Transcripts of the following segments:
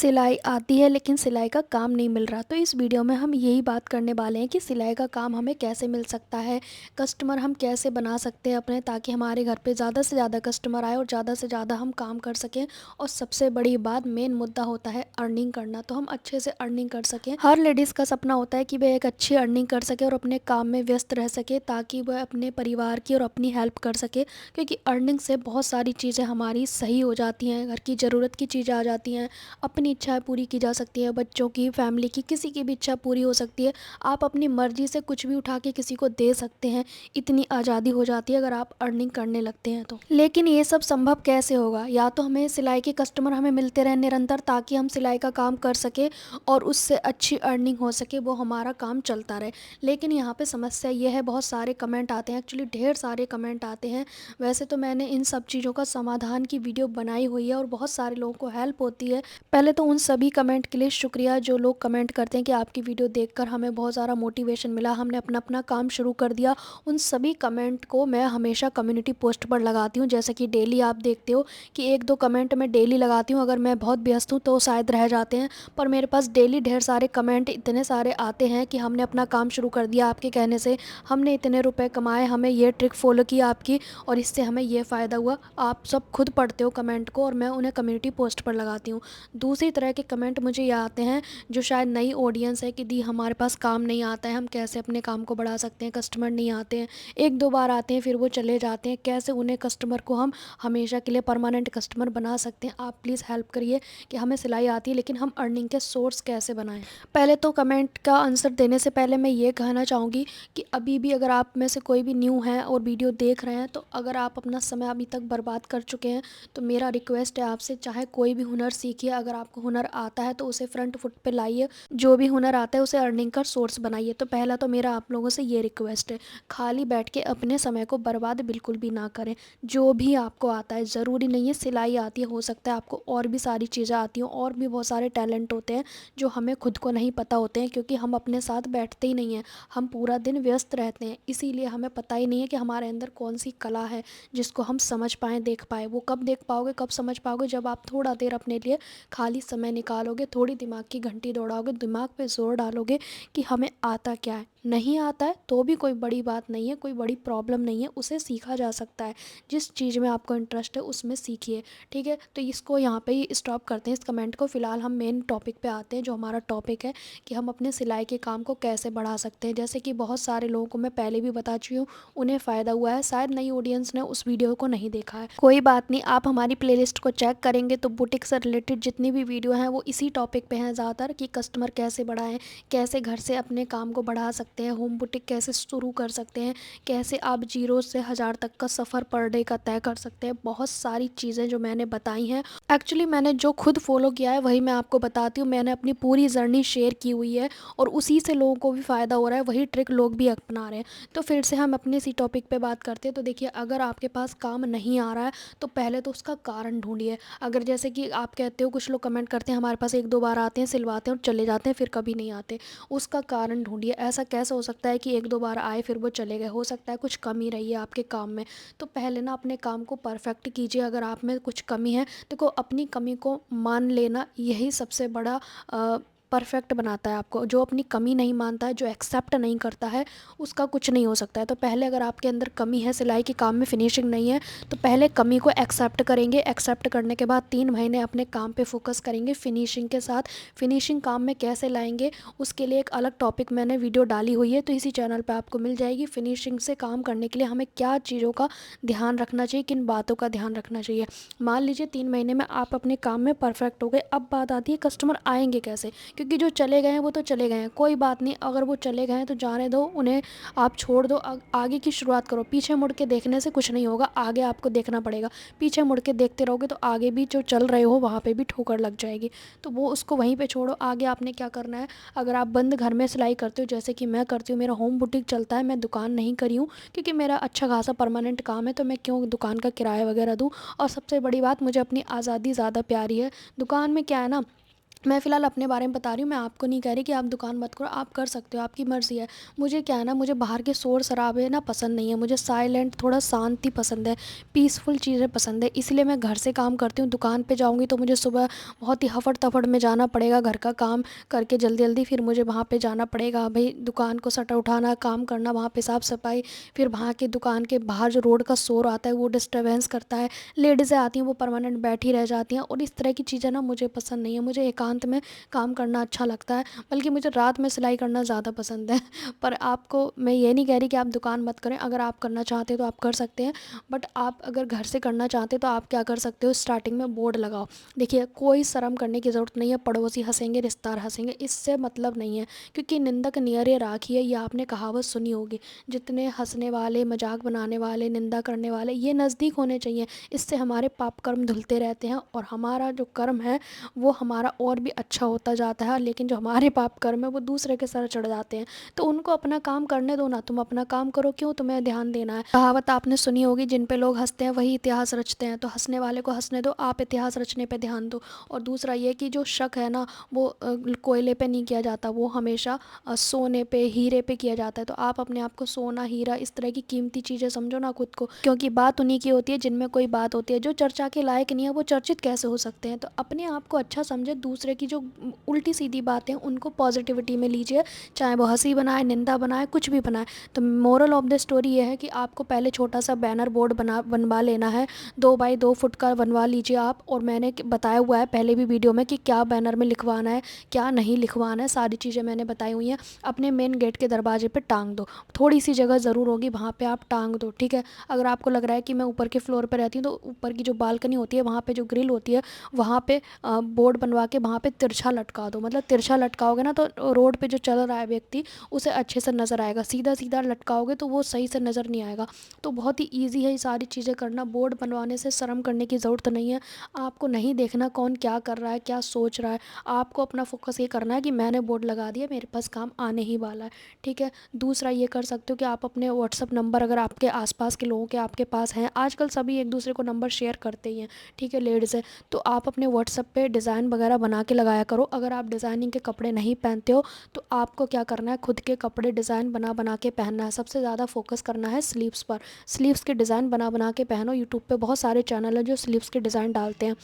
सिलाई आती है लेकिन सिलाई का काम नहीं मिल रहा। तो इस वीडियो में हम यही बात करने वाले हैं कि सिलाई का काम हमें कैसे मिल सकता है, कस्टमर हम कैसे बना सकते हैं अपने, ताकि हमारे घर पे ज़्यादा से ज़्यादा कस्टमर आए और ज़्यादा से ज़्यादा हम काम कर सकें। और सबसे बड़ी बात, मेन मुद्दा होता है अर्निंग करना, तो हम अच्छे से अर्निंग कर सकें। हर लेडीज़ का सपना होता है कि वह एक अच्छी अर्निंग कर सके और अपने काम में व्यस्त रह सके, ताकि वह अपने परिवार की और अपनी हेल्प कर सके। क्योंकि अर्निंग से बहुत सारी चीज़ें हमारी सही हो जाती हैं, घर की ज़रूरत की चीज़ें आ जाती हैं, अपनी इच्छाएं पूरी की जा सकती है, बच्चों की, फैमिली की, किसी की भी इच्छा पूरी हो सकती है। आप अपनी मर्ज़ी से कुछ भी उठा के किसी को दे सकते हैं। इतनी आज़ादी हो जाती है अगर आप अर्निंग करने लगते हैं तो। लेकिन ये सब संभव कैसे होगा? या तो हमें सिलाई के कस्टमर हमें मिलते रहें निरंतर, ताकि हम सिलाई का काम कर सकें और उससे अच्छी अर्निंग हो सके, वो हमारा काम चलता रहे। लेकिन यहाँ पे समस्या ये है, बहुत सारे कमेंट आते हैं, एक्चुअली ढेर सारे कमेंट आते हैं। वैसे तो मैंने इन सब चीज़ों का समाधान की वीडियो बनाई हुई है और बहुत सारे लोगों को हेल्प होती है। पहले तो उन सभी कमेंट के लिए शुक्रिया जो लोग कमेंट करते हैं कि आपकी वीडियो देखकर हमें बहुत सारा मोटिवेशन मिला, हमने अपना अपना काम शुरू कर दिया। उन सभी कमेंट को मैं हमेशा कम्युनिटी पोस्ट पर लगाती हूँ। जैसे कि डेली आप देखते हो कि एक दो कमेंट मैं डेली लगाती हूँ। अगर मैं बहुत व्यस्त हूँ तो शायद रह जाते हैं, पर मेरे पास डेली ढेर सारे कमेंट इतने सारे आते हैं कि हमने अपना काम शुरू कर दिया आपके कहने से, हमने इतने रुपए कमाए, हमें ये ट्रिक फॉलो की आपकी और इससे हमें ये फ़ायदा हुआ। आप सब खुद पढ़ते हो कमेंट को और मैं उन्हें कम्युनिटी पोस्ट पर लगाती हूँ। दूसरी तरह के कमेंट मुझे ये आते हैं जो शायद नई ऑडियंस है कि दी हमारे पास काम नहीं आता है, हम कैसे अपने काम को बढ़ा सकते हैं, कस्टमर नहीं आते हैं, एक दो बार आते हैं फिर वो चले जाते हैं, कैसे उन्हें कस्टमर को हम हमेशा के लिए परमानेंट कस्टमर बना सकते हैं। आप प्लीज़ हेल्प करिए कि हमें सिलाई आती है लेकिन हम अर्निंग के सोर्स कैसे बनाएं। पहले तो कमेंट का आंसर देने से पहले मैं ये कहना चाहूँगी कि अभी भी अगर आप में से कोई भी न्यू है और वीडियो देख रहे हैं, तो अगर आप अपना समय अभी तक बर्बाद कर चुके हैं तो मेरा रिक्वेस्ट है आपसे, चाहे कोई भी हुनर सीखिए। अगर आपको हुनर आता है तो उसे फ्रंट फुट पे लाइए, जो भी हुनर आता है उसे अर्निंग का सोर्स बनाइए। तो पहला तो मेरा आप लोगों से ये रिक्वेस्ट है, खाली बैठ के अपने समय को बर्बाद बिल्कुल भी ना करें। जो भी आपको आता है, ज़रूरी नहीं है सिलाई आती है, हो सकता है आपको और भी सारी चीज़ें आती हों, और भी बहुत सारे टैलेंट होते हैं जो हमें खुद को नहीं पता होते हैं, क्योंकि हम अपने साथ बैठते ही नहीं हैं, हम पूरा दिन व्यस्त रहते हैं। इसीलिए हमें पता ही नहीं है कि हमारे अंदर कौन सी कला है जिसको हम समझ पाएँ, देख पाएँ। वो कब देख पाओगे, कब समझ पाओगे? जब आप थोड़ा देर अपने लिए खाली समय निकालोगे, थोड़ी दिमाग की घंटी दौड़ाओगे, दिमाग पे ज़ोर डालोगे कि हमें आता क्या है। नहीं आता है तो भी कोई बड़ी बात नहीं है, कोई बड़ी प्रॉब्लम नहीं है, उसे सीखा जा सकता है। जिस चीज़ में आपको इंटरेस्ट है उसमें सीखिए, ठीक है? तो इसको यहाँ पे ही स्टॉप करते हैं, इस कमेंट को। फ़िलहाल हम मेन टॉपिक पे आते हैं, जो हमारा टॉपिक है कि हम अपने सिलाई के काम को कैसे बढ़ा सकते हैं। जैसे कि बहुत सारे लोगों को मैं पहले भी बता चुकी हूँ, उन्हें फ़ायदा हुआ है, शायद नई ऑडियंस ने उस वीडियो को नहीं देखा है। कोई बात नहीं, आप हमारी प्लेलिस्ट को चेक करेंगे तो बुटीक से रिलेटेड जितनी भी वीडियो हैं वो इसी टॉपिक पे हैं ज़्यादातर, कि कस्टमर कैसे बढ़ाएं, कैसे घर से अपने काम को बढ़ा सकते हैं, होम बुटीक कैसे शुरू कर सकते हैं, कैसे आप 0 से 1000 तक का सफ़र पर डे का तय कर सकते हैं। बहुत सारी चीज़ें जो मैंने बताई हैं, एक्चुअली मैंने जो खुद फॉलो किया है वही मैं आपको बताती हूँ। मैंने अपनी पूरी जर्नी शेयर की हुई है और उसी से लोगों को भी फ़ायदा हो रहा है, वही ट्रिक लोग भी अपना रहे हैं। तो फिर से हम अपने इसी टॉपिक पे बात करते हैं। तो देखिए, अगर आपके पास काम नहीं आ रहा है तो पहले तो उसका कारण ढूंढिए। अगर जैसे कि आप कहते हो, कुछ लोग कमेंट करते हैं हमारे पास एक दो बार आते हैं, सिलवाते हैं और चले जाते हैं, फिर कभी नहीं आते, उसका कारण ढूंढिए। ऐसा कैसे हो सकता है कि एक दो बार आए फिर वो चले गए? हो सकता है कुछ कमी रही है आपके काम में। तो पहले ना अपने काम को परफेक्ट कीजिए। अगर आप में कुछ कमी है, देखो अपनी कमी को मान लेना यही सबसे बड़ा परफेक्ट बनाता है आपको। जो अपनी कमी नहीं मानता है, जो एक्सेप्ट नहीं करता है, उसका कुछ नहीं हो सकता है। तो पहले अगर आपके अंदर कमी है, सिलाई के काम में फिनिशिंग नहीं है, तो पहले कमी को एक्सेप्ट करेंगे। एक्सेप्ट करने के बाद 3 महीने अपने काम पे फोकस करेंगे फिनिशिंग के साथ। फिनिशिंग काम में कैसे लाएंगे, उसके लिए एक अलग टॉपिक मैंने वीडियो डाली हुई है, तो इसी चैनल पे आपको मिल जाएगी। फिनिशिंग से काम करने के लिए हमें क्या चीज़ों का ध्यान रखना चाहिए, किन बातों का ध्यान रखना चाहिए। मान लीजिए 3 महीने में आप अपने काम में परफेक्ट हो गए। अब बात आती है कस्टमर आएंगे कैसे, क्योंकि जो चले गए हैं वो तो चले गए हैं, कोई बात नहीं। अगर वो चले गए हैं तो जाने दो उन्हें, आप छोड़ दो, आगे की शुरुआत करो। पीछे मुड़ के देखने से कुछ नहीं होगा, आगे आपको देखना पड़ेगा। पीछे मुड़ के देखते रहोगे तो आगे भी जो चल रहे हो वहाँ पे भी ठोकर लग जाएगी। तो वो उसको वहीं पे छोड़ो, आगे आपने क्या करना है। अगर आप बंद घर में सिलाई करते हो, जैसे कि मैं करती हूँ, मेरा होम बुटीक चलता है, मैं दुकान नहीं करी हूँ क्योंकि मेरा अच्छा खासा परमानेंट काम है, तो मैं क्यों दुकान का किराया वगैरह दूँ। और सबसे बड़ी बात, मुझे अपनी आज़ादी ज़्यादा प्यारी है। दुकान में क्या है ना, मैं फ़िलहाल अपने बारे में बता रही हूँ, मैं आपको नहीं कह रही कि आप दुकान मत करो, आप कर सकते हो, आपकी मर्ज़ी है। मुझे क्या है ना, मुझे बाहर के शोर-शराबे ना पसंद नहीं है, मुझे साइलेंट थोड़ा शांति पसंद है, पीसफुल चीज़ें पसंद है, इसलिए मैं घर से काम करती हूँ। दुकान पे जाऊँगी तो मुझे सुबह बहुत ही हफड़-तफड़ में जाना पड़ेगा, घर का काम करके जल्दी-जल्दी फिर मुझे वहाँ पे जाना पड़ेगा। भई दुकान को शटर उठाना, काम करना, वहाँ पे साफ-सफाई, फिर वहाँ के दुकान के बाहर जो रोड का शोर आता है वो डिस्टर्बेंस करता है। लेडीज़ें आती हैं वो परमानेंट बैठी रह जाती हैं और इस तरह की चीज़ें ना मुझे पसंद नहीं है। मुझे एकांत में काम करना अच्छा लगता है, बल्कि मुझे रात में सिलाई करना ज़्यादा पसंद है। पर आपको मैं ये नहीं कह रही कि आप दुकान मत करें, अगर आप करना चाहते हैं तो आप कर सकते हैं। बट आप अगर घर से करना चाहते हैं तो आप क्या कर सकते हो, स्टार्टिंग में बोर्ड लगाओ। देखिए, कोई शर्म करने की ज़रूरत नहीं है, पड़ोसी हँसेंगे, रिश्तेदार हँसेंगे, इससे मतलब नहीं है, क्योंकि निंदक नियरे राखिए, ये आपने कहावत सुनी होगी। जितने हँसने वाले, मजाक बनाने वाले, निंदा करने वाले, ये नज़दीक होने चाहिए। इससे हमारे पाप कर्म धुलते रहते हैं और हमारा जो कर्म है वो हमारा और भी अच्छा होता जाता है। लेकिन जो हमारे पाप कर्म है वो दूसरे के सर चढ़ जाते हैं। तो उनको अपना काम करने दो ना, तुम अपना काम करो, क्यों तुम्हें ध्यान देना है। कहावत आपने सुनी होगी, जिन पे लोग हंसते हैं वही इतिहास रचते हैं। तो हंसने वाले को हंसने दो, आप इतिहास रचने पे ध्यान दो। और दूसरा ये कि जो शक है ना, वो कोयले पे नहीं किया जाता, वो हमेशा सोने पे, हीरे पे किया जाता है। तो आप अपने आप को सोना, हीरा, इस तरह की कीमती चीज़ें समझो ना खुद को, क्योंकि बात उन्हीं की होती है जिनमें कोई बात होती है। जो चर्चा के लायक नहीं है वो चर्चित कैसे हो सकते हैं। तो अपने आप को अच्छा समझे, दूसरे की जो उल्टी सीधी बातें हैं उनको पॉजिटिविटी में लीजिए, चाहे वो हंसी बनाए, निंदा बनाए, कुछ भी बनाए। तो मोरल ऑफ द स्टोरी ये है कि आपको पहले छोटा सा बैनर बोर्ड बनवा लेना है, 2 बाई 2 फुट का बनवा लीजिए आप। और मैंने बताया हुआ है पहले भी वीडियो में कि क्या बैनर में लिखवाना है, क्या नहीं लिखवाना है, सारी चीज़ें मैंने बताई हुई हैं। अपने मेन गेट के दरवाजे पे टांग दो, थोड़ी सी जगह ज़रूर होगी, वहाँ पे आप टांग दो, ठीक है। अगर आपको लग रहा है कि मैं ऊपर के फ्लोर पे रहती हूँ तो ऊपर की जो बालकनी होती है वहाँ पे जो ग्रिल होती है वहाँ पे बोर्ड बनवा के वहाँ पे तिरछा लटका दो। मतलब तिरछा लटकाओगे ना तो रोड पे जो चल रहा है व्यक्ति उसे अच्छे से नज़र आएगा, सीधा सीधा लटकाओगे तो वो सही से नज़र नहीं आएगा। तो बहुत ही ईजी है ये सारी चीज़ें करना। बोर्ड बनवाने से शर्म करने की ज़रूरत नहीं है। आपको नहीं देखना कौन क्या कर रहा है, क्या सोच रहा है। आपको अपना फोकस ये करना है कि मैंने बोर्ड लगा दिया, मेरे पास काम आने ही वाला है, ठीक है। दूसरा ये कर सकते हो कि आप अपने व्हाट्सअप नंबर, अगर आपके आसपास के लोगों के आपके पास हैं, आजकल सभी एक दूसरे को नंबर शेयर करते ही हैं, ठीक है, लेडीज़ है, तो आप अपने व्हाट्सअप पे डिज़ाइन वगैरह बना के लगाया करो। अगर आप डिज़ाइनिंग के कपड़े नहीं पहनते हो तो आपको क्या करना है, खुद के कपड़े डिज़ाइन बना बना के पहनना है। सबसे ज़्यादा फोकस करना है स्लीव्स पर, स्लीव्स के डिज़ाइन बना बना के पहनो। यूट्यूब पे बहुत सारे चैनल हैं जो स्लीव्स के डिज़ाइन डालते हैं।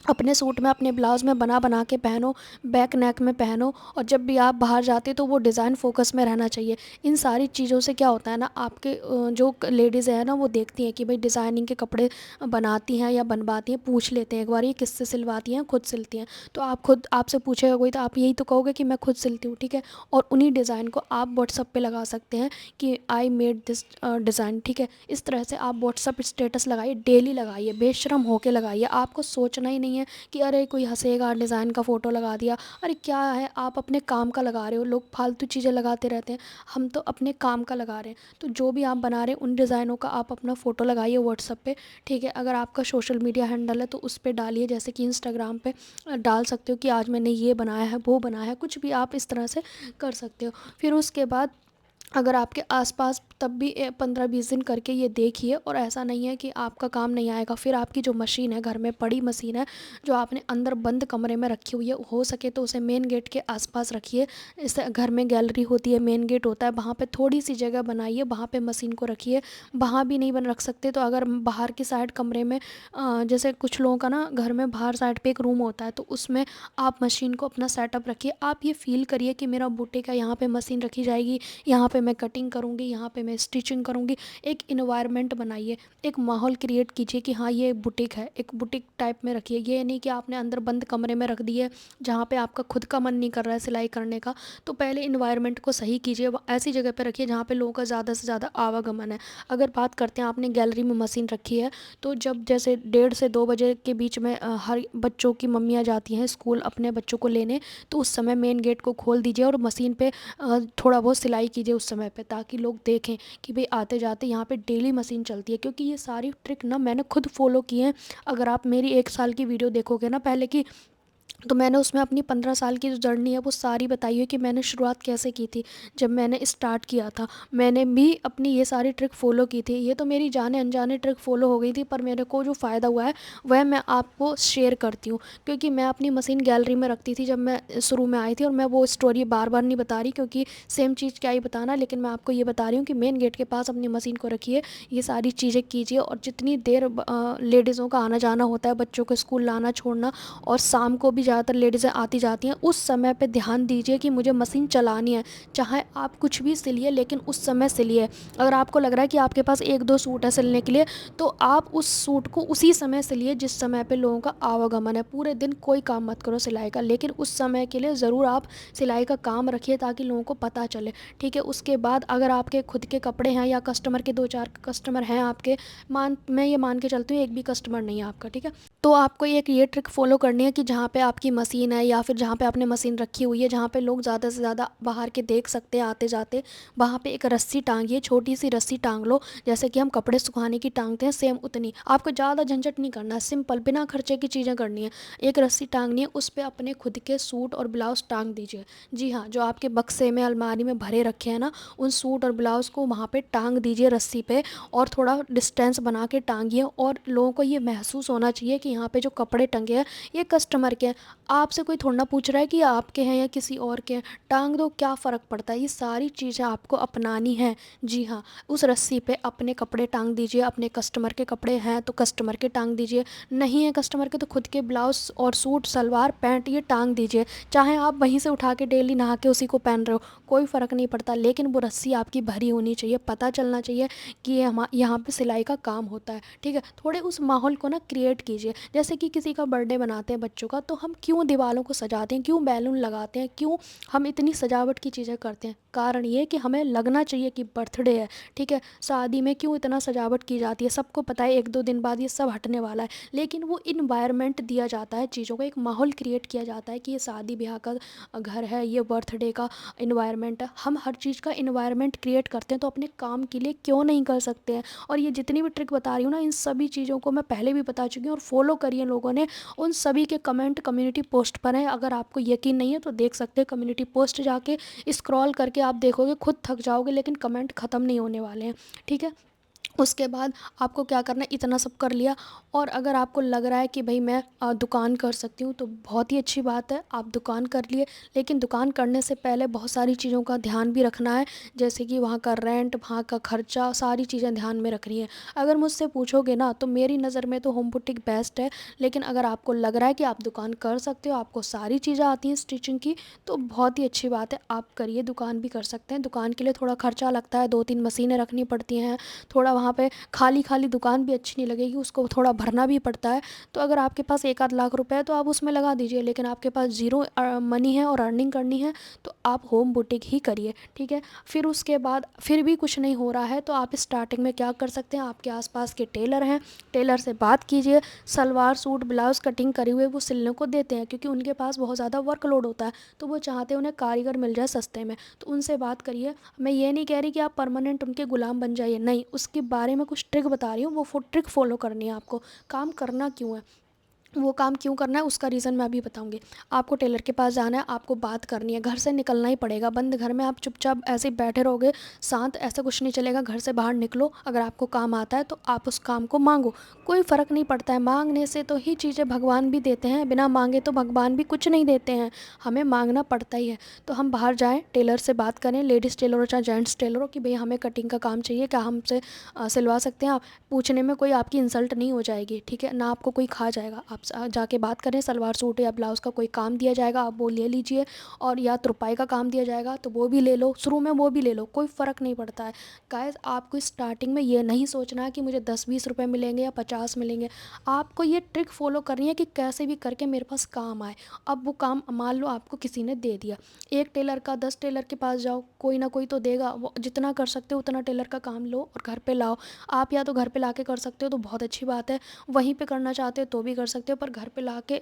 अपने सूट में, अपने ब्लाउज़ में बना बना के पहनो, बैक नेक में पहनो। और जब भी आप बाहर जाते हो तो वो डिज़ाइन फ़ोकस में रहना चाहिए। इन सारी चीज़ों से क्या होता है ना, आपके जो लेडीज़ हैं ना वो देखती हैं कि भाई डिज़ाइनिंग के कपड़े बनाती हैं या बनवाती हैं, पूछ लेते हैं एक बार ये किससे सिलवाती हैं, खुद सिलती हैं। तो आप खुद, आपसे पूछेगा कोई तो आप यही तो कहोगे कि मैं खुद सिलती हूँ, ठीक है। और उन्हीं डिज़ाइन को आप व्हाट्सअप पे लगा सकते हैं कि आई मेड दिस डिज़ाइन, ठीक है। इस तरह से आप व्हाट्सअप स्टेटस लगाइए, डेली लगाइए, बेशर्म होके लगाइए। आपको सोचना ही नहीं है कि अरे कोई हंसेगा, डिज़ाइन का फ़ोटो लगा दिया। अरे क्या है, आप अपने काम का लगा रहे हो, लोग फालतू चीज़ें लगाते रहते हैं, हम तो अपने काम का लगा रहे हैं। तो जो भी आप बना रहे हैं उन डिज़ाइनों का आप अपना फ़ोटो लगाइए व्हाट्सअप पे, ठीक है। अगर आपका सोशल मीडिया हैंडल है तो उस पे डालिए, जैसे कि इंस्टाग्राम पे डाल सकते हो कि आज मैंने ये बनाया है, वो बनाया है, कुछ भी आप इस तरह से कर सकते हो। फिर उसके बाद अगर आपके आसपास, तब भी 15-20 दिन करके ये देखिए, और ऐसा नहीं है कि आपका काम नहीं आएगा। फिर आपकी जो मशीन है, घर में पड़ी मशीन है जो आपने अंदर बंद कमरे में रखी हुई है, हो सके तो उसे मेन गेट के आसपास रखिए। इससे घर में गैलरी होती है, मेन गेट होता है, वहाँ पे थोड़ी सी जगह बनाइए, वहाँ पे मशीन को रखिए। वहाँ भी नहीं बन रख सकते तो अगर बाहर की साइड कमरे में, जैसे कुछ लोगों का ना घर में बाहर साइड पे एक रूम होता है, तो उसमें आप मशीन को अपना सेटअप रखिए। आप ये फील करिए कि मेरा बुटीक है, यहाँ पे मशीन रखी जाएगी, यहाँ पे मैं कटिंग करूँगी, यहाँ पे मैं स्टिचिंग करूँगी। एक इन्वायरमेंट बनाइए, एक माहौल क्रिएट कीजिए कि हाँ ये बुटीक है, एक बुटीक टाइप में रखिए। ये नहीं कि आपने अंदर बंद कमरे में रख दिए जहाँ पे आपका खुद का मन नहीं कर रहा है सिलाई करने का। तो पहले इन्वायरमेंट को सही कीजिए, ऐसी जगह पे रखिए जहाँ पे लोगों का ज़्यादा से ज़्यादा आवागमन है। अगर बात करते हैं, आपने गैलरी में मशीन रखी है, तो जब जैसे 1:30 से 2 बजे के बीच में हर बच्चों की मम्मियाँ जाती हैं स्कूल अपने बच्चों को लेने, तो उस समय मेन गेट को खोल दीजिए और मशीन पे थोड़ा बहुत सिलाई कीजिए उस समय पे, ताकि लोग देखें कि भाई आते जाते यहाँ पे डेली मशीन चलती है। क्योंकि ये सारी ट्रिक ना मैंने खुद फॉलो की हैं। अगर आप मेरी 1 साल की वीडियो देखोगे ना पहले की, तो मैंने उसमें अपनी 15 साल की जो जर्नी है वो सारी बताई है कि मैंने शुरुआत कैसे की थी। जब मैंने स्टार्ट किया था, मैंने भी अपनी ये सारी ट्रिक फ़ॉलो की थी। ये तो मेरी जाने-अनजाने ट्रिक फ़ॉलो हो गई थी, पर मेरे को जो फ़ायदा हुआ है वह मैं आपको शेयर करती हूँ। क्योंकि मैं अपनी मशीन गैलरी में रखती थी जब मैं शुरू में आई थी, और मैं वो स्टोरी बार-बार नहीं बता रही क्योंकि सेम चीज़ क्या ही बताना, लेकिन मैं आपको ये बता रही हूँ कि मेन गेट के पास अपनी मशीन को रखिए, ये सारी चीज़ें कीजिए। और जितनी देर लेडीज़ों का आना-जाना होता है, बच्चों को स्कूल लाना छोड़ना, और शाम को भी ज़्यादातर लेडीज़ें आती जाती हैं, उस समय पे ध्यान दीजिए कि मुझे मशीन चलानी है। चाहे आप कुछ भी सिलिए, लेकिन उस समय सिलिए। अगर आपको लग रहा है कि आपके पास 1-2 सूट है सिलने के लिए, तो आप उस सूट को उसी समय सिलिए जिस समय पे लोगों का आवागमन है। पूरे दिन कोई काम मत करो सिलाई का, लेकिन उस समय के लिए ज़रूर आप सिलाई का काम रखिए ताकि लोगों को पता चले, ठीक है? उसके बाद अगर आपके खुद के कपड़े हैं या कस्टमर के 2-4 कस्टमर हैं आपके, मैं ये मान के चलती हूँ एक भी कस्टमर नहीं है आपका, ठीक है? तो आपको एक ये ट्रिक फ़ॉलो करनी है कि जहाँ पे आपकी मशीन है या फिर जहाँ पे आपने मशीन रखी हुई है, जहाँ पे लोग ज़्यादा से ज़्यादा बाहर के देख सकते हैं आते-जाते, वहाँ पे एक रस्सी टाँगिए, छोटी-सी रस्सी टाँग लो, जैसे कि हम कपड़े सुखाने की टाँगते हैं सेम उतनी। आपको ज़्यादा झंझट नहीं करना है, सिंपल बिना खर्चे की चीज़ें करनी है। एक रस्सी टाँगनी है, उस पे अपने खुद के सूट और ब्लाउज़ टाँग दीजिए। जी हाँ, जो आपके बक्से में, अलमारी में भरे रखे हैं ना, उन सूट और ब्लाउज़ को वहाँ पे टाँग दीजिए रस्सी पे, और थोड़ा डिस्टेंस बना के टाँगिए, और लोगों को ये महसूस होना चाहिए कि यहाँ पे जो कपड़े टंगे हैं ये कस्टमर के हैं। आपसे कोई थोड़ा ना पूछ रहा है कि ये आपके हैं या किसी और के हैं। टाँग दो, क्या फ़र्क पड़ता है? ये सारी चीज़ें आपको अपनानी हैं। जी हाँ, उस रस्सी पे अपने कपड़े टाँग दीजिए, अपने कस्टमर के कपड़े हैं तो कस्टमर के टाँग दीजिए, नहीं है कस्टमर के तो खुद के ब्लाउज़ और सूट, सलवार, पैंट ये टाँग दीजिए। चाहे आप वहीं से उठा के डेली नहा के उसी को पहन रहे हो, कोई फ़र्क नहीं पड़ता, लेकिन वो रस्सी आपकी भरी होनी चाहिए, पता चलना चाहिए कि ये यहाँ पे सिलाई का काम होता है, ठीक है? थोड़े उस माहौल को ना क्रिएट कीजिए। जैसे कि किसी का बर्थडे बनाते हैं बच्चों का, तो हम क्यों दीवारों को सजाते हैं, क्यों बैलून लगाते हैं, क्यों हम इतनी सजावट की चीज़ें करते हैं? कारण ये कि हमें लगना चाहिए कि बर्थडे है, ठीक है? शादी में क्यों इतना सजावट की जाती है? सबको पता है 1-2 दिन बाद ये सब हटने वाला है, लेकिन वो इन्वायरमेंट दिया जाता है चीज़ों को, एक माहौल क्रिएट किया जाता है कि ये शादी ब्याह का घर है, ये बर्थडे का इन्वायरमेंट है। हम हर चीज़ का इन्वायरमेंट क्रिएट करते हैं, तो अपने काम के लिए क्यों नहीं कर सकते हैं? और ये जितनी भी ट्रिक बता रही हूँ ना, इन सभी चीज़ों को मैं पहले भी बता चुकी हूँ और फॉलो करी है लोगों ने। उन सभी के कमेंट कम्युनिटी पोस्ट पर हैं। अगर आपको यकीन नहीं है तो देख सकते हैं, कम्युनिटी पोस्ट जाके स्क्रॉल करके आप देखोगे, खुद थक जाओगे, लेकिन कमेंट ख़त्म नहीं होने वाले हैं, ठीक है? उसके बाद आपको क्या करना है, इतना सब कर लिया, और अगर आपको लग रहा है कि भाई मैं दुकान कर सकती हूँ, तो बहुत ही अच्छी बात है, आप दुकान कर लिए। लेकिन दुकान करने से पहले बहुत सारी चीज़ों का ध्यान भी रखना है, जैसे कि वहाँ का रेंट, वहाँ का खर्चा, सारी चीज़ें ध्यान में रखनी है। अगर मुझसे पूछोगे ना, तो मेरी नज़र में तो होम बुटीक बेस्ट है, लेकिन अगर आपको लग रहा है कि आप दुकान कर सकते हो, आपको सारी चीज़ें आती हैं स्टिचिंग की, तो बहुत ही अच्छी बात है, आप करिए, दुकान भी कर सकते हैं। दुकान के लिए थोड़ा खर्चा लगता है, 2-3 मशीनें रखनी पड़ती हैं, थोड़ा वहाँ पे खाली-खाली दुकान भी अच्छी नहीं लगेगी, उसको थोड़ा भरना भी पड़ता है। तो अगर आपके पास 1 आध लाख रुपए है तो आप उसमें लगा दीजिए, लेकिन आपके पास ज़ीरो मनी है और अर्निंग करनी है, तो आप होम बुटीक ही करिए, ठीक है? फिर उसके बाद फिर भी कुछ नहीं हो रहा है, तो आप स्टार्टिंग में क्या कर सकते हैं, आपके आस-पास के टेलर हैं, टेलर से बात कीजिए। सलवार सूट ब्लाउज़ कटिंग करे हुए वो सिलने को देते हैं, क्योंकि उनके पास बहुत ज़्यादा वर्कलोड होता है, तो वो चाहते हैं उन्हें कारीगर मिल जाए सस्ते में, तो उनसे बात करिए। मैं ये नहीं कह रही कि आप परमानेंट उनके गुलाम बन जाइए, नहीं, उसके बारे में कुछ ट्रिक बता रही हूँ, वो ट्रिक फॉलो करनी है आपको। काम करना क्यों है, वो काम क्यों करना है उसका रीज़न मैं अभी बताऊंगी। आपको टेलर के पास जाना है, आपको बात करनी है, घर से निकलना ही पड़ेगा। बंद घर में आप चुपचाप ऐसे ही बैठे रहोगे शांत, ऐसा कुछ नहीं चलेगा। घर से बाहर निकलो, अगर आपको काम आता है तो आप उस काम को मांगो, कोई फ़र्क नहीं पड़ता है। मांगने से तो ही चीज़ें भगवान भी देते हैं, बिना मांगे तो भगवान भी कुछ नहीं देते हैं, हमें मांगना पड़ता ही है। तो हम बाहर जाएँ, टेलर से बात करें, लेडीज़ टेलर हो चाहे जेंट्स टेलर हो, कि भैया हमें कटिंग का काम चाहिए, क्या हमसे सिलवा सकते हैं आप? पूछने में कोई आपकी इंसल्ट नहीं हो जाएगी, ठीक है? ना आपको कोई खा जाएगा। आप जाके बात करें, सलवार सूट या ब्लाउज़ का कोई काम दिया जाएगा, आप वो ले लीजिए, और या तुरपाई का काम दिया जाएगा तो वो भी ले लो, शुरू में वो भी ले लो, कोई फ़र्क नहीं पड़ता है। गाइस, आपको स्टार्टिंग में ये नहीं सोचना है कि मुझे 10-20 रुपए मिलेंगे या 50 मिलेंगे। आपको ये ट्रिक फ़ॉलो करनी है कि कैसे भी करके मेरे पास काम आए। अब वो काम मान लो आपको किसी ने दे दिया, एक टेलर का 10 टेलर के पास जाओ, कोई ना कोई तो देगा, वो जितना कर सकते हो उतना टेलर का काम लो और घर पे लाओ। आप या तो घर पे लाके कर सकते हो तो बहुत अच्छी बात है, वहीं पे करना चाहते हो तो भी कर सकते हो, पर घर पे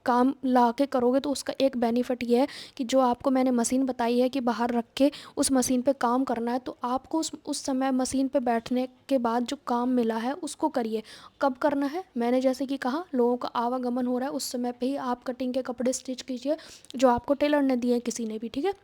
काम ला के करोगे तो उसका एक बेनिफिट ये है कि जो आपको मैंने मशीन बताई है कि बाहर रख के उस मशीन पे काम करना है, तो आपको उस समय मशीन पे बैठने के बाद जो काम मिला है उसको करिए। कब करना है, मैंने जैसे कि कहा, लोगों का आवागमन हो रहा है उस समय पे ही आप कटिंग के कपड़े स्टिच कीजिए जो आपको टेलर ने दिए, किसी ने भी, ठीक है।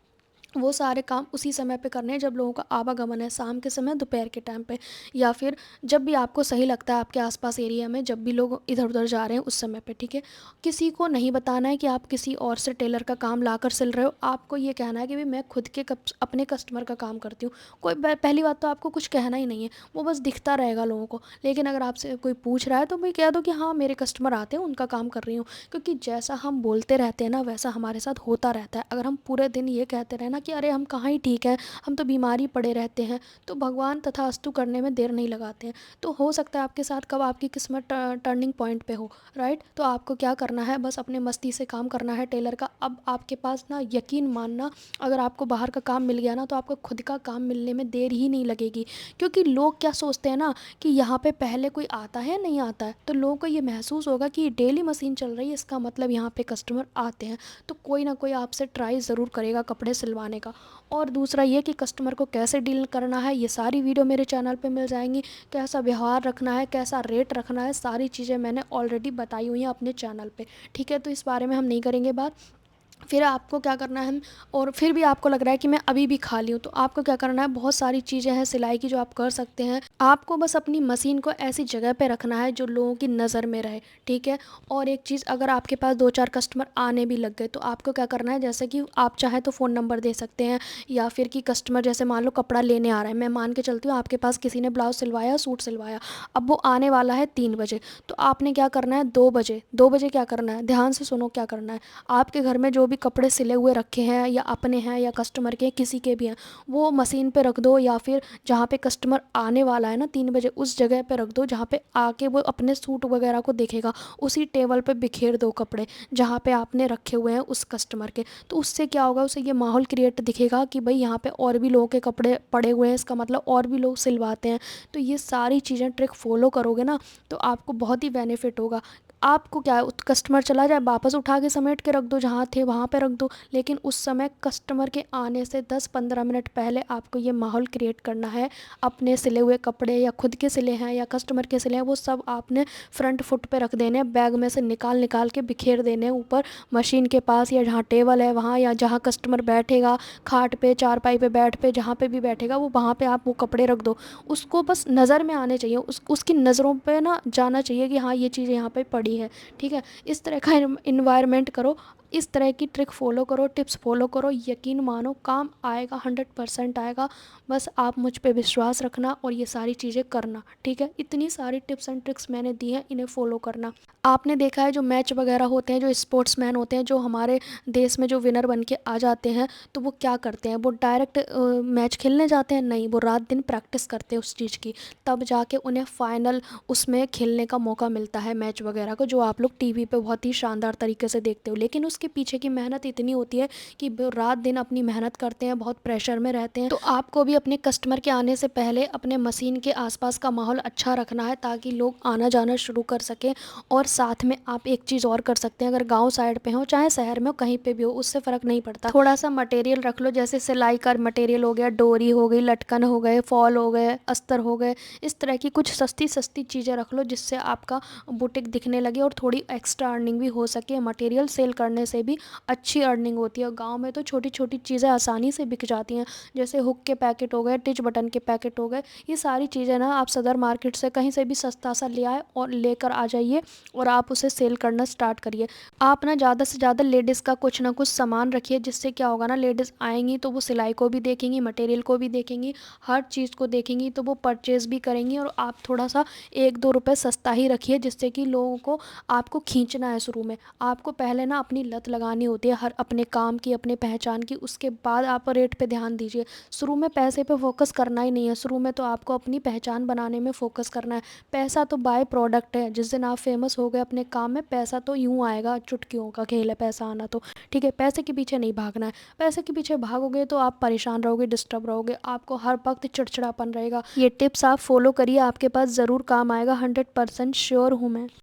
वो सारे काम उसी समय पे करने हैं जब लोगों का आवागमन है, शाम के समय, दोपहर के टाइम पे, या फिर जब भी आपको सही लगता है आपके आसपास एरिया में, जब भी लोग इधर उधर जा रहे हैं उस समय पे, ठीक है। किसी को नहीं बताना है कि आप किसी और से टेलर का काम लाकर सिल रहे हो। आपको ये कहना है कि भाई मैं खुद के अपने कस्टमर का काम करती हूँ। पहली बात तो आपको कुछ कहना ही नहीं है, वो बस दिखता रहेगा लोगों को। लेकिन अगर आपसे कोई पूछ रहा है तो भाई कह दो कि हाँ मेरे कस्टमर आते हैं, उनका काम कर रही हूँ। क्योंकि जैसा हम बोलते रहते हैं ना, वैसा हमारे साथ होता रहता है। अगर हम पूरे दिन ये कहते रहे ना कि अरे हम कहाँ ही ठीक है, हम तो बीमारी पड़े रहते हैं, तो भगवान तथास्तु करने में देर नहीं लगाते हैं। तो हो सकता है आपके साथ कब आपकी किस्मत टर्निंग पॉइंट पे हो, राइट। तो आपको क्या करना है, बस अपने मस्ती से काम करना है टेलर का। अब आपके पास ना, यकीन मानना, अगर आपको बाहर का काम मिल गया ना तो आपको खुद का काम मिलने में देर ही नहीं लगेगी। क्योंकि लोग क्या सोचते हैं ना कि यहाँ पे पहले कोई आता है नहीं आता है, तो लोगों को ये महसूस होगा कि डेली मशीन चल रही है, इसका मतलब यहाँ पे कस्टमर आते हैं, तो कोई ना कोई आपसे ट्राई ज़रूर करेगा कपड़े सिलवाने का। और दूसरा ये कि कस्टमर को कैसे डील करना है, ये सारी वीडियो मेरे चैनल पे मिल जाएंगी। कैसा व्यवहार रखना है, कैसा रेट रखना है, सारी चीज़ें मैंने ऑलरेडी बताई हुई हैं अपने चैनल पे, ठीक है। तो इस बारे में हम नहीं करेंगे बात। फिर आपको क्या करना है, हम और फिर भी आपको लग रहा है कि मैं अभी भी खाली हूँ, तो आपको क्या करना है, बहुत सारी चीज़ें हैं सिलाई की जो आप कर सकते हैं। आपको बस अपनी मशीन को ऐसी जगह पे रखना है जो लोगों की नज़र में रहे, ठीक है। और एक चीज़, अगर आपके पास 2-4 कस्टमर आने भी लग गए तो आपको क्या करना है, जैसे कि आप चाहे तो फ़ोन नंबर दे सकते हैं, या फिर कि कस्टमर जैसे मान लो कपड़ा लेने आ रहा है, मैं मान के चलती हूँ आपके पास किसी ने ब्लाउज़ सिलवाया, सूट सिलवाया, अब वो आने वाला है 3 बजे, तो आपने क्या करना है, 2 बजे क्या करना है, ध्यान से सुनो क्या करना है। आपके घर में जो भी कपड़े सिले हुए रखे हैं, या अपने हैं या कस्टमर के, किसी के भी हैं, वो मशीन पे रख दो, या फिर जहाँ पे कस्टमर आने वाला है ना 3 बजे, उस जगह पे रख दो जहाँ पे आके वो अपने सूट वगैरह को देखेगा। उसी टेबल पे बिखेर दो कपड़े जहाँ पे आपने रखे हुए हैं उस कस्टमर के। तो उससे क्या होगा, उसे ये माहौल क्रिएट दिखेगा कि भाई यहाँ पे और भी लोगों के कपड़े पड़े हुए हैं, इसका मतलब और भी लोग सिलवाते हैं। तो ये सारी चीज़ें ट्रिक फॉलो करोगे ना तो आपको बहुत ही बेनिफिट होगा। आपको क्या है, कस्टमर चला जाए वापस उठा के समेट के रख दो, जहाँ थे वहाँ पे रख दो, लेकिन उस समय कस्टमर के आने से 10-15 मिनट पहले आपको ये माहौल क्रिएट करना है। अपने सिले हुए कपड़े, या खुद के सिले हैं या कस्टमर के सिले हैं, वो सब आपने फ्रंट फुट पे रख देने हैं, बैग में से निकाल निकाल के बिखेर देने हैं ऊपर मशीन के पास, या जहाँ टेबल है वहाँ, या जहाँ कस्टमर बैठेगा, खाट पे, चारपाई पे, बेड पे, जहाँ पे भी बैठेगा वो, वहाँ पे आप वो कपड़े रख दो। उसको बस नज़र में आने चाहिए, उसकी नज़रों पे ना जाना चाहिए कि हाँ ये चीज़ यहाँ पे पड़ी है, ठीक है। इस तरह का इन्वायरमेंट करो, इस तरह की ट्रिक फॉलो करो, टिप्स फॉलो करो, यकीन मानो काम आएगा, 100% आएगा। बस आप मुझ पे विश्वास रखना और ये सारी चीज़ें करना, ठीक है। इतनी सारी टिप्स एंड ट्रिक्स मैंने दी हैं, इन्हें फॉलो करना। आपने देखा है जो मैच वगैरह होते हैं, जो स्पोर्ट्समैन होते हैं, जो हमारे देश में जो विनर बन के आ जाते हैं, तो वो क्या करते हैं, वो डायरेक्ट मैच खेलने जाते हैं, नहीं, वो रात दिन प्रैक्टिस करते हैं उस चीज़ की, तब जाके उन्हें फाइनल उसमें खेलने का मौका मिलता है मैच वगैरह को, जो आप लोग टीवी पे बहुत ही शानदार तरीके से देखते हो। लेकिन उसके पीछे की मेहनत इतनी होती है कि वो रात दिन अपनी मेहनत करते हैं, बहुत प्रेशर में रहते हैं। तो आपको भी अपने कस्टमर के आने से पहले अपने मशीन के आसपास का माहौल अच्छा रखना है, ताकि लोग आना जाना शुरू कर सकें। और साथ में आप एक चीज़ और कर सकते हैं, अगर गांव साइड पे हो चाहे शहर में हो, कहीं पे भी हो, उससे फ़र्क नहीं पड़ता, थोड़ा सा मटेरियल रख लो, जैसे सिलाई का मटेरियल हो गया, डोरी हो गई, लटकन हो गए, फॉल हो गए, अस्तर हो गए, इस तरह की कुछ सस्ती सस्ती चीज़ें रख लो, जिससे आपका बुटीक दिखने लगे और थोड़ी एक्स्ट्रा अर्निंग भी हो सके। मटेरियल सेल करने से भी अच्छी अर्निंग होती है। गांव में तो छोटी छोटी चीज़ें आसानी से बिक जाती हैं, जैसे हुक के पैकेट हो गए, टिच बटन के पैकेट हो गए, ये सारी चीज़ें ना आप सदर मार्केट से कहीं से भी सस्ता सा ले आए और लेकर आ जाइए, और आप उसे सेल करना स्टार्ट करिए। आप ना ज़्यादा से ज़्यादा लेडीज़ का कुछ ना कुछ सामान रखिए, जिससे क्या होगा ना, लेडीज़ आएंगी तो वो सिलाई को भी देखेंगी, मटेरियल को भी देखेंगी, हर चीज़ को देखेंगी, तो वो परचेज़ भी करेंगी। और आप थोड़ा सा 1-2 रुपए सस्ता ही रखिए, जिससे कि लोगों को आपको खींचना है। शुरू में आपको पहले ना अपनी लत लगानी होती है हर अपने काम की, अपने पहचान की, उसके बाद आप रेट पे ध्यान दीजिए। शुरू में पैसे पे फोकस करना ही नहीं है, शुरू में तो आपको अपनी पहचान बनाने में फोकस करना है। पैसा तो बाय प्रोडक्ट है, जिस दिन आप फेमस हो गए अपने काम में, पैसा तो यूँ आएगा, चुटकियों का खेल है पैसा आना तो, ठीक है। पैसे के पीछे नहीं भागना है, पैसे के पीछे भागोगे तो आप परेशान रहोगे, डिस्टर्ब रहोगे, आपको हर वक्त चिड़चिड़ापन रहेगा। ये टिप्स आप फॉलो करिए, आपके पास ज़रूर काम आएगा, 100% श्योर हूँ मैं।